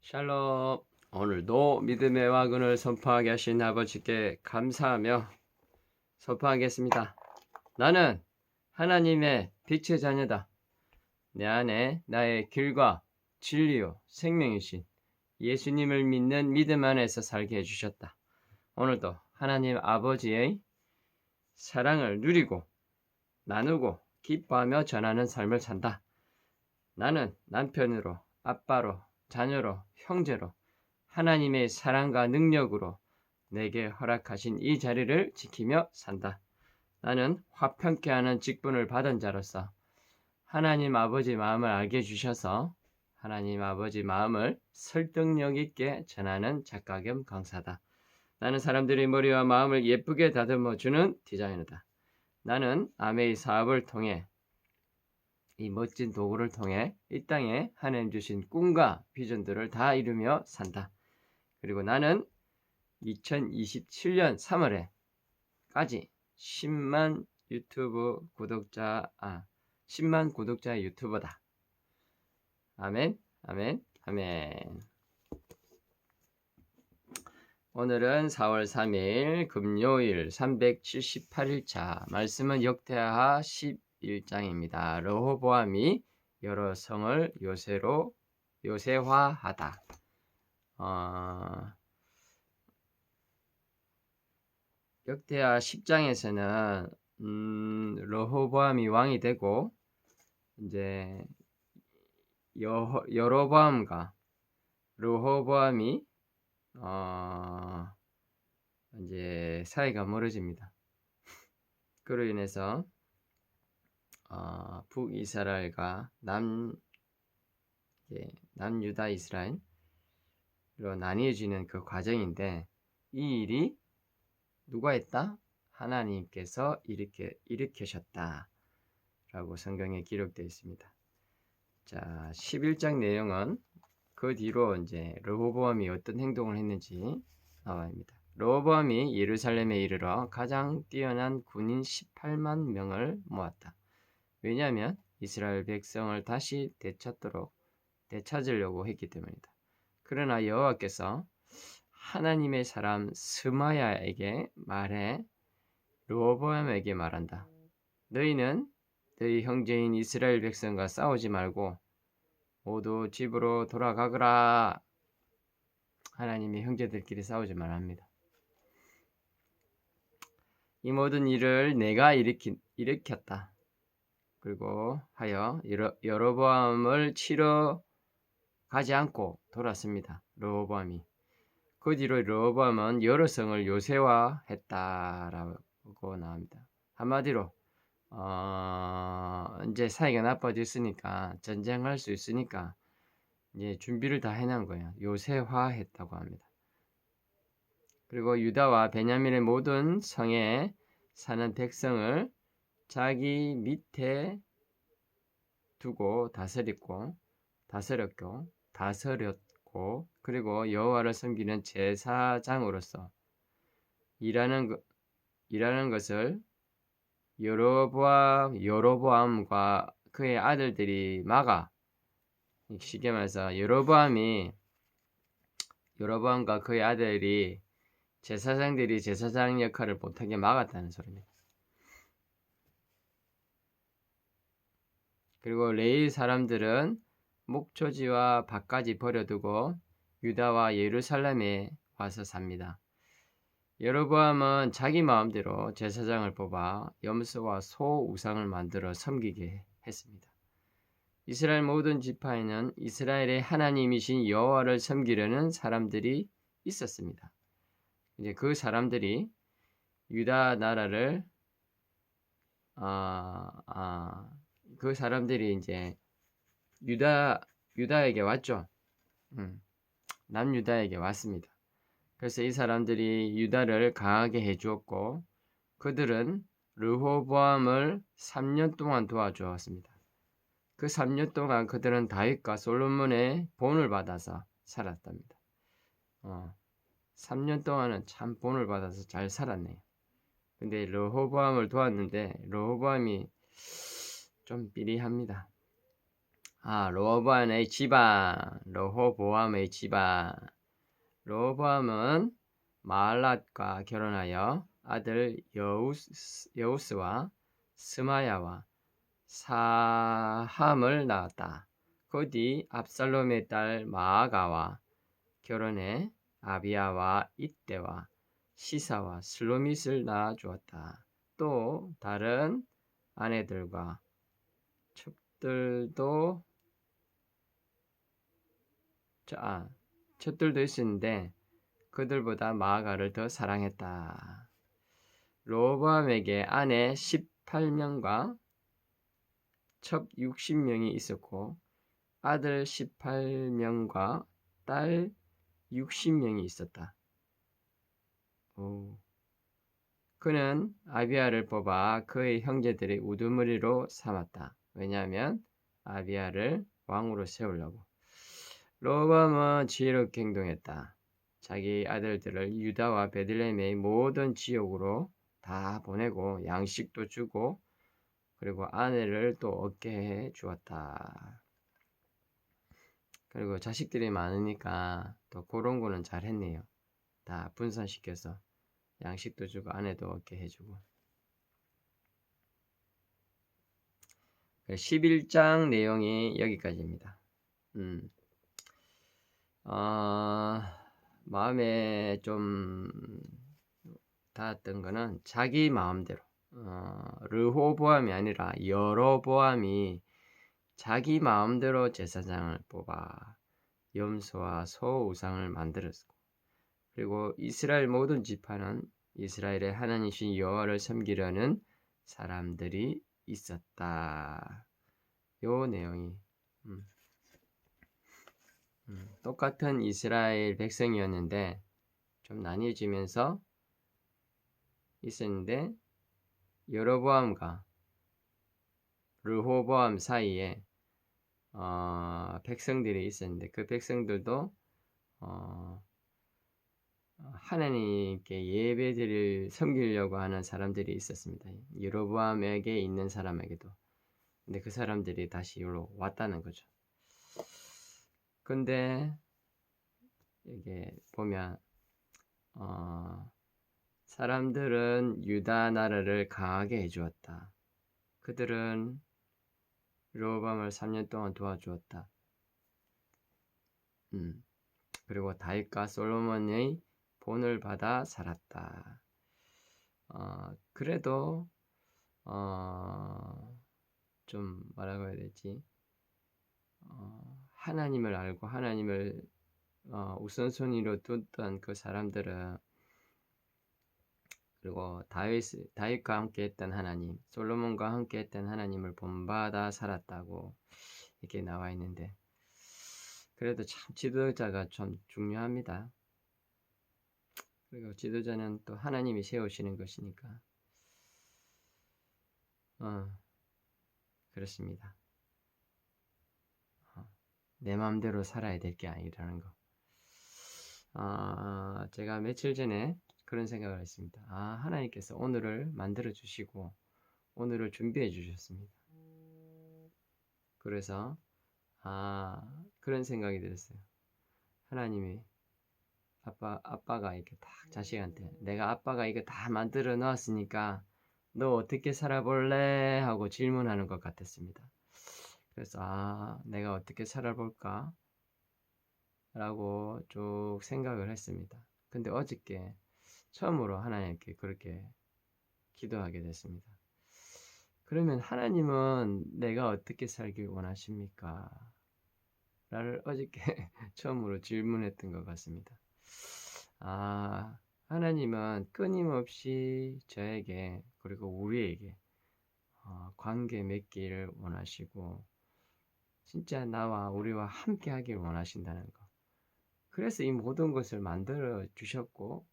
샬롬. 오늘도 믿음의 와근을 선포하게 하신 아버지께 감사하며 선포하겠습니다. 나는 하나님의 빛의 자녀다. 내 안에 나의 길과 진리요 생명이신 예수님을 믿는 믿음 안에서 살게 해주셨다. 오늘도 하나님 아버지의 사랑을 누리고 나누고 기뻐하며 전하는 삶을 산다. 나는 남편으로, 아빠로, 자녀로, 형제로 하나님의 사랑과 능력으로 내게 허락하신 이 자리를 지키며 산다. 나는 화평케 하는 직분을 받은 자로서 하나님 아버지 마음을 알게 해주셔서 하나님 아버지 마음을 설득력 있게 전하는 작가 겸 강사다. 나는 사람들의 머리와 마음을 예쁘게 다듬어 주는 디자이너다. 나는 아메이 사업을 통해 이 멋진 도구를 통해 이 땅에 하나님 주신 꿈과 비전들을 다 이루며 산다. 그리고 나는 2027년 3월에까지 10만 구독자의 유튜버다. 아멘, 아멘, 아멘. 오늘은 4월 3일 금요일 378일차 말씀은 역대하 11장입니다. 르호보암이 여러 성을 요새화하다. 역대하 10장에서는 르호보암이 왕이 되고 이제 여로보암과 르호보암이 이제 사이가 멀어집니다. 그로 인해서 북이스라엘과 남유다 이스라엘로 나뉘어지는 그 과정인데 이 일이 누가 했다? 하나님께서 일으키셨다 라고 성경에 기록되어 있습니다. 자, 11장 내용은 그 뒤로 이제 르호보암이 어떤 행동을 했는지 나와입니다. 르호보암이 예루살렘에 이르러 가장 뛰어난 군인 18만 명을 모았다. 왜냐하면 이스라엘 백성을 다시 되찾으려고 했기 때문이다. 그러나 여호와께서 하나님의 사람 스마야에게 말해 르호보암에게 말한다. 너희는 너희 형제인 이스라엘 백성과 싸우지 말고 모두 집으로 돌아가거라. 하나님이 형제들끼리 싸우지 말합니다. 이 모든 일을 내가 일으켰다. 그리고 하여 여로보암을 치러 가지 않고 돌았습니다. 르호보암이. 그 뒤로 르호보암은 여러 성을 요새화했다라고 나옵니다. 한마디로 이제 사이가 나빠졌으니까 전쟁할 수 있으니까 이제 준비를 다 해놓은 거예요. 요새화했다고 합니다. 그리고 유다와 베냐민의 모든 성에 사는 백성을 자기 밑에 두고 다스렸고 그리고 여호와를 섬기는 제사장으로서 일하는 것을 여로보암과 그의 아들들이 막아. 쉽게 말해서 여로보암과 그의 아들이 제사장들이 제사장 역할을 못하게 막았다는 소리입니다. 그리고 레위 사람들은 목초지와 밭까지 버려두고 유다와 예루살렘에 와서 삽니다. 여로보암은 자기 마음대로 제사장을 뽑아 염소와 소 우상을 만들어 섬기게 했습니다. 이스라엘 모든 지파에는 이스라엘의 하나님이신 여호와를 섬기려는 사람들이 있었습니다. 이제 그 사람들이 유다 나라를 그 사람들이 이제 유다에게 왔죠. 남유다에게 왔습니다. 그래서 이 사람들이 유다를 강하게 해주었고 그들은 르호보암을 3년 동안 도와주었습니다. 그 3년 동안 그들은 다윗과 솔로몬의 본을 받아서 살았답니다. 3년 동안은 참 본을 받아서 잘 살았네요. 근데 르호보암을 도왔는데 르호보암이 좀 삐리합니다. 로보암의 집안, 르호보암의 집안. 르호보암은 마알랏과 결혼하여 아들 여우스와 스마야와 사함을 낳았다. 그 뒤 압살롬의 딸 마아가와 결혼해 아비야와 이때와 시사와 슬로밋을 낳아주었다. 또 다른 아내들과 첩들도 있었는데 그들보다 마아가를 더 사랑했다. 르호보암에게 아내 18명과 첩 60명이 있었고 아들 18명과 딸 60명이 있었다. 그는 아비야를 뽑아 그의 형제들의 우두머리로 삼았다. 왜냐하면 아비야를 왕으로 세우려고. 르호보암은 지혜롭게 행동했다. 자기 아들들을 유다와 베들레헴의 모든 지역으로 다 보내고 양식도 주고 그리고 아내를 또 얻게 해 주었다. 그리고 자식들이 많으니까 또 그런 거는 잘했네요. 다 분산시켜서 양식도 주고 아내도 얻게 해주고. 11장 내용이 여기까지입니다. 마음에 좀 닿았던 거는 자기 마음대로 르호보암이 아니라 여로보암이 자기 마음대로 제사장을 뽑아 염소와 소 우상을 만들었고 그리고 이스라엘 모든 지파는 이스라엘의 하나님이신 여호와를 섬기려는 사람들이 있었다. 요 내용이 똑같은 이스라엘 백성이었는데 좀 나뉘어지면서 있었는데 여로보암과 르호보암 사이에 백성들이 있었는데 그 백성들도 하나님께 예배드릴 섬기려고 하는 사람들이 있었습니다. 여로보암에게 있는 사람에게도. 근데 그 사람들이 다시 여기로 왔다는 거죠. 근데 이게 보면 사람들은 유다 나라를 강하게 해주었다. 그들은 르호보암을 3년 동안 도와주었다. 그리고 다윗과 솔로몬의 본을 받아 살았다. 그래도 좀 뭐라고 해야 되지? 하나님을 알고 하나님을 우선순위로 뒀던 그 사람들은 그리고 다윗과 함께했던 하나님, 솔로몬과 함께했던 하나님을 본받아 살았다고 이렇게 나와 있는데 그래도 참 지도자가 좀 중요합니다. 그리고 지도자는 또 하나님이 세우시는 것이니까 그렇습니다. 내 마음대로 살아야 될 게 아니라는 거. 제가 며칠 전에 그런 생각을 했습니다. 하나님께서 오늘을 만들어 주시고 오늘을 준비해 주셨습니다. 그래서 그런 생각이 들었어요. 하나님이 아빠가 이렇게 딱 자식한테 내가 아빠가 이거 다 만들어 놨으니까 너 어떻게 살아볼래? 하고 질문하는 것 같았습니다. 그래서 내가 어떻게 살아볼까? 라고 쭉 생각을 했습니다. 근데 어저께 처음으로 하나님께 그렇게 기도하게 됐습니다. 그러면 하나님은 내가 어떻게 살길 원하십니까? 라를 어저께 처음으로 질문했던 것 같습니다. 하나님은 끊임없이 저에게 그리고 우리에게 관계 맺기를 원하시고 진짜 나와 우리와 함께 하길 원하신다는 거. 그래서 이 모든 것을 만들어 주셨고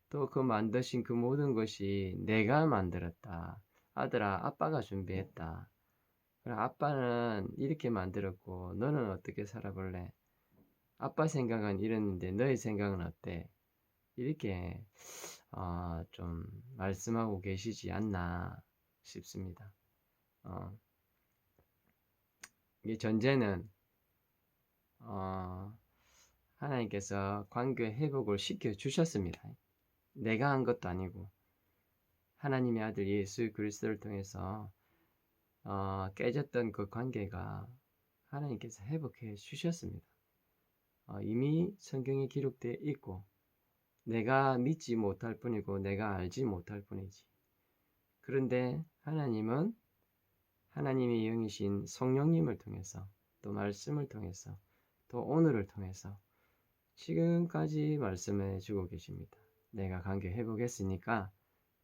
또 그 만드신 그 모든 것이 내가 만들었다. 아들아, 아빠가 준비했다. 그럼 아빠는 이렇게 만들었고 너는 어떻게 살아볼래? 아빠 생각은 이랬는데 너의 생각은 어때? 이렇게 좀 말씀하고 계시지 않나 싶습니다. 이 전제는 하나님께서 관계 회복을 시켜 주셨습니다. 내가 한 것도 아니고 하나님의 아들 예수 그리스도를 통해서 깨졌던 그 관계가 하나님께서 회복해 주셨습니다. 이미 성경에 기록되어 있고 내가 믿지 못할 뿐이고 내가 알지 못할 뿐이지. 그런데 하나님은 하나님의 영이신 성령님을 통해서 또 말씀을 통해서 또 오늘을 통해서 지금까지 말씀해 주고 계십니다. 내가 관계 회복했으니까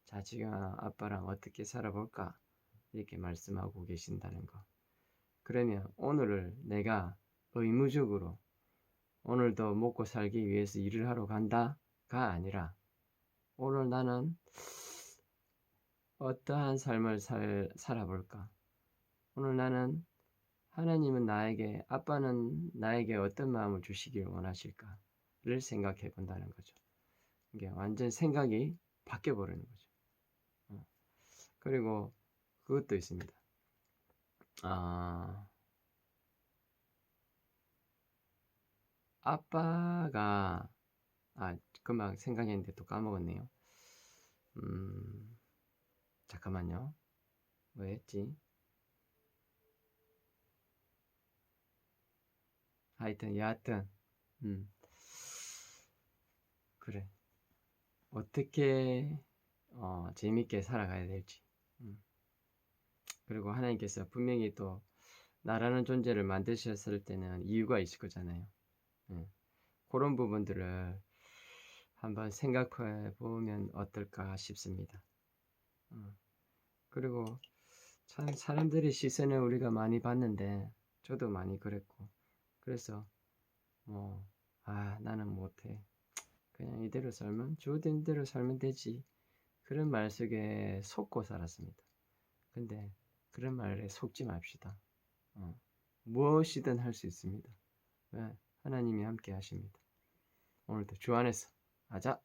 자 지금 아빠랑 어떻게 살아볼까 이렇게 말씀하고 계신다는 거. 그러면 오늘을 내가 의무적으로 오늘도 먹고 살기 위해서 일을 하러 간다가 아니라 오늘 나는 어떠한 삶을 살아볼까? 오늘 나는 하나님은 나에게 아빠는 나에게 어떤 마음을 주시길 원하실까를 생각해 본다는 거죠. 이게 완전 생각이 바뀌어 버리는 거죠. 그리고 그것도 있습니다. 아빠가 금방 생각했는데 또 까먹었네요. 잠깐만요. 뭐였지? 하여튼 여하튼 그래. 어떻게 재밌게 살아가야 될지. 그리고 하나님께서 분명히 또 나라는 존재를 만드셨을 때는 이유가 있을 거잖아요. 그런 부분들을 한번 생각해 보면 어떨까 싶습니다. 그리고 참 사람들의 시선을 우리가 많이 봤는데 저도 많이 그랬고 그래서 나는 못해. 그냥 이대로 살면 주어진 대로 살면 되지. 그런 말 속에 속고 살았습니다. 근데 그런 말에 속지 맙시다. 무엇이든 할 수 있습니다. 왜? 하나님이 함께 하십니다. 오늘도 주 안에서 하자.